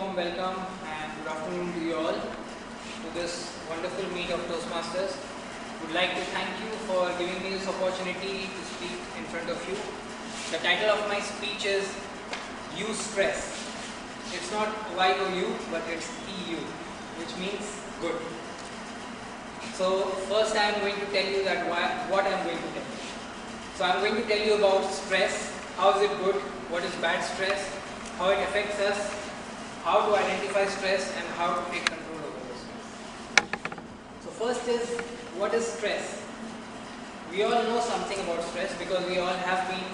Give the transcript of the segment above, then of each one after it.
warm welcome and good afternoon to you all to this wonderful meet of Toastmasters. Would like to thank you for giving me this opportunity to speak in front of you. The title of my speech is Use Stress. It's not Y-O-U, but it's E-U, which means good. So first I am going to tell you that what I am going to tell you. So I am going to tell you about stress, how is it good, what is bad stress, how it affects us, how to identify stress and how to take control over the stress. So first is, what is stress? We all know something about stress because we all have been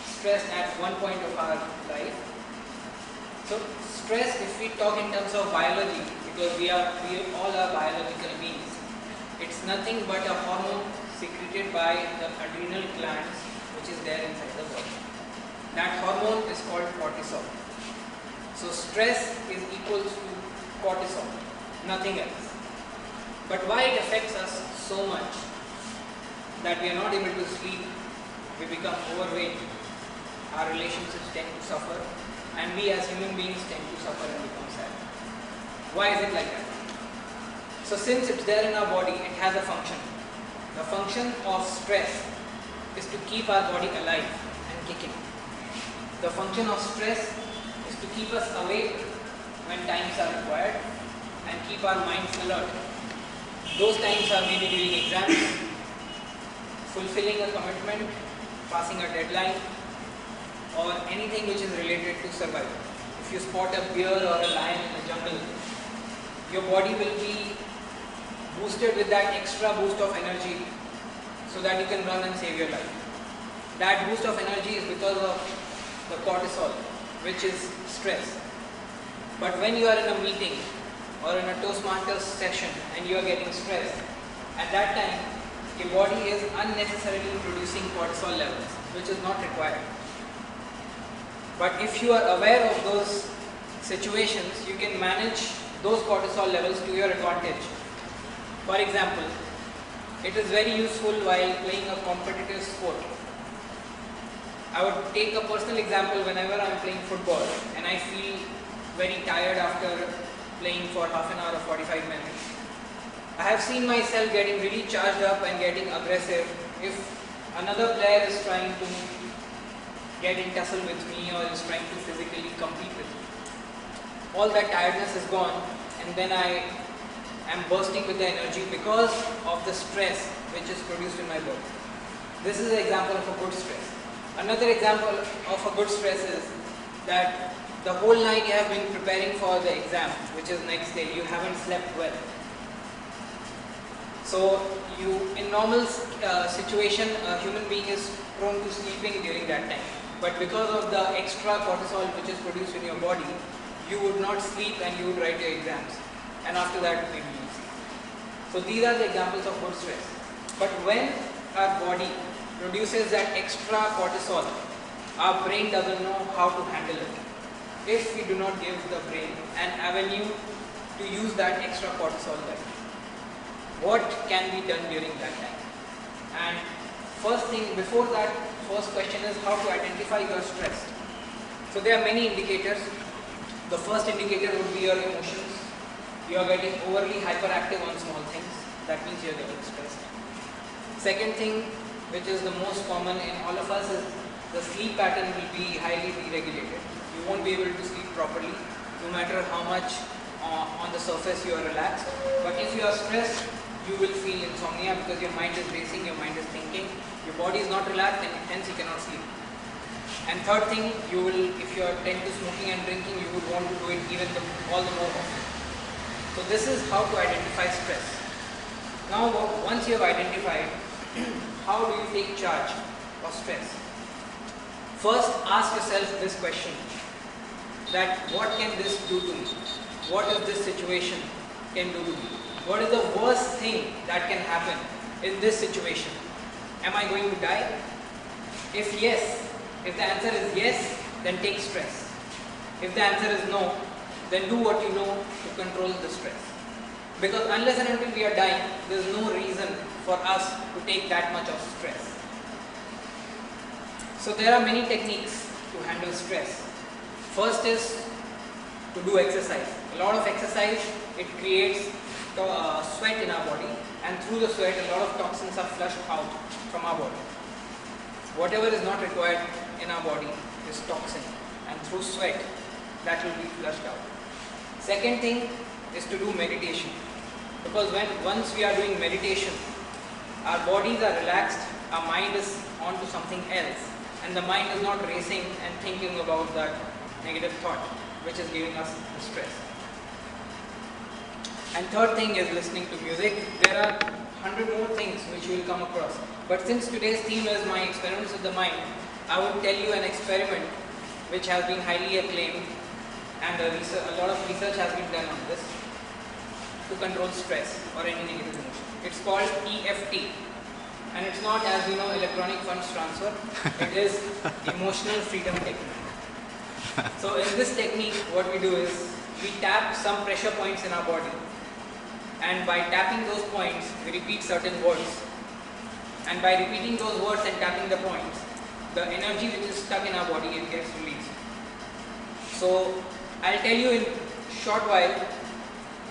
stressed at one point of our life. So stress, if we talk in terms of biology, because we all are biological beings, it's nothing but a hormone secreted by the adrenal glands which is there inside the body. That hormone is called cortisol. So stress is equal to cortisol, nothing else. But why it affects us so much that we are not able to sleep, we become overweight, our relationships tend to suffer, and we as human beings tend to suffer and become sad. Why is it like that? So since it's there in our body, it has a function. The function of stress is to keep our body alive and kicking. The function of stress is to keep us awake when times are required and keep our minds alert. Those times are maybe during exams, fulfilling a commitment, passing a deadline, or anything which is related to survival. If you spot a bear or a lion in the jungle, your body will be boosted with that extra boost of energy so that you can run and save your life. That boost of energy is because of the cortisol, which is stress. But when you are in a meeting or in a Toastmasters session and you are getting stressed, at that time your body is unnecessarily producing cortisol levels, which is not required. But if you are aware of those situations, you can manage those cortisol levels to your advantage. For example, it is very useful while playing a competitive sport. I would take a personal example. Whenever I am playing football and I feel very tired after playing for half an hour or 45 minutes, I have seen myself getting really charged up and getting aggressive if another player is trying to get in tussle with me or is trying to physically compete with me. All that tiredness is gone, and then I am bursting with the energy because of the stress which is produced in my body. This is an example of a good stress. Another example of a good stress is that the whole night you have been preparing for the exam, which is next day, you haven't slept well. So in normal situation, a human being is prone to sleeping during that time. But because of the extra cortisol which is produced in your body, you would not sleep and you would write your exams. And after that, maybe you sleep. So these are the examples of good stress. But when our body produces that extra cortisol, our brain doesn't know how to handle it. If we do not give the brain an avenue to use that extra cortisol level, what can be done during that time? And first thing, before that, first question is how to identify your stress. So there are many indicators. The first indicator would be your emotions. You are getting overly hyperactive on small things. That means you are getting stressed. Second thing, which is the most common in all of us, is the sleep pattern will be highly deregulated. You won't be able to sleep properly, no matter how much on the surface you are relaxed. But if you are stressed, you will feel insomnia because your mind is racing, your mind is thinking, your body is not relaxed, and hence you cannot sleep. And third thing, you will, if you are tend to smoking and drinking, you would want to do it even all the more often. So this is how to identify stress. Now once you have identified, how do you take charge of stress? First, ask yourself this question, that what can this do to me? What is this situation can do to me? What is the worst thing that can happen in this situation? Am I going to die? If yes, if the answer is yes, then take stress. If the answer is no, then do what you know to control the stress. Because unless and until we are dying, there is no reason for us to take that much of stress. So there are many techniques to handle stress. First is to do exercise. A lot of exercise, it creates sweat in our body, and through the sweat a lot of toxins are flushed out from our body. Whatever is not required in our body is toxin, and through sweat that will be flushed out. Second thing is to do meditation, because once we are doing meditation, our bodies are relaxed, our mind is on to something else, and the mind is not racing and thinking about that negative thought which is giving us the stress. And third thing is listening to music. There are 100 more things which you will come across, but since today's theme is my experiments with the mind, I would tell you an experiment which has been highly acclaimed, and a lot of research has been done on this to control stress or any negative emotion. It's called EFT, and it's not, as you know, electronic funds transfer. It is emotional freedom technique. So in this technique, what we do is we tap some pressure points in our body, and by tapping those points, we repeat certain words. And by repeating those words and tapping the points, the energy which is stuck in our body, it gets released. So I'll tell you in short while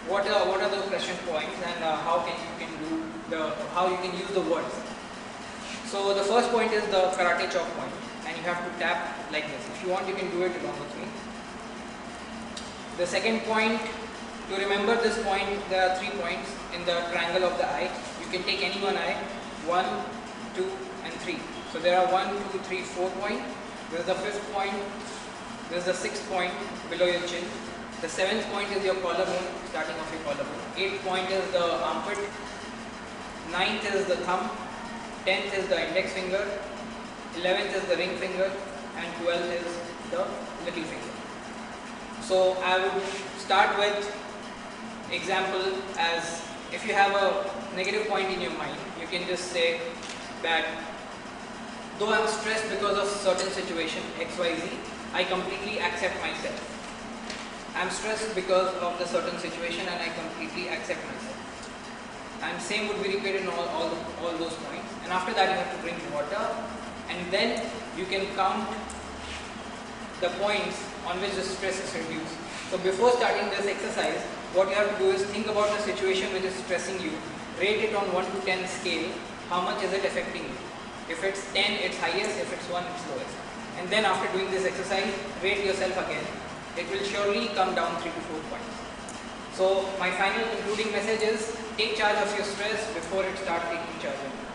what are those pressure points and how you can use the words. So the first point is the karate chop point, and you have to tap like this. If you want, you can do it along with me. The second point, to remember this point, there are 3 points in the triangle of the eye. You can take any one eye, 1, 2 and 3. So there are 1, 2, 3, 4 points. This is the 5th point. This is the 6th point below your chin. The 7th point is your collarbone, starting off your collarbone. 8th point is the armpit. 9th is the thumb. 10th is the index finger. 11th is the ring finger. And 12th is the little finger. So I would start with example as if you have a negative point in your mind, you can just say that though I am stressed because of certain situation XYZ, I completely accept myself. I am stressed because of the certain situation and I completely accept myself. And same would be repeated in all those points. And after that you have to drink water, and then you can count the points on which the stress is reduced. So before starting this exercise, what you have to do is think about the situation which is stressing you, rate it on 1 to 10 scale, how much is it affecting you. If it's 10, it's highest, if it's 1, it's lowest. And then after doing this exercise, rate yourself again. It will surely come down 3 to 4 points. So my final concluding message is, take charge of your stress before it starts taking charge of you.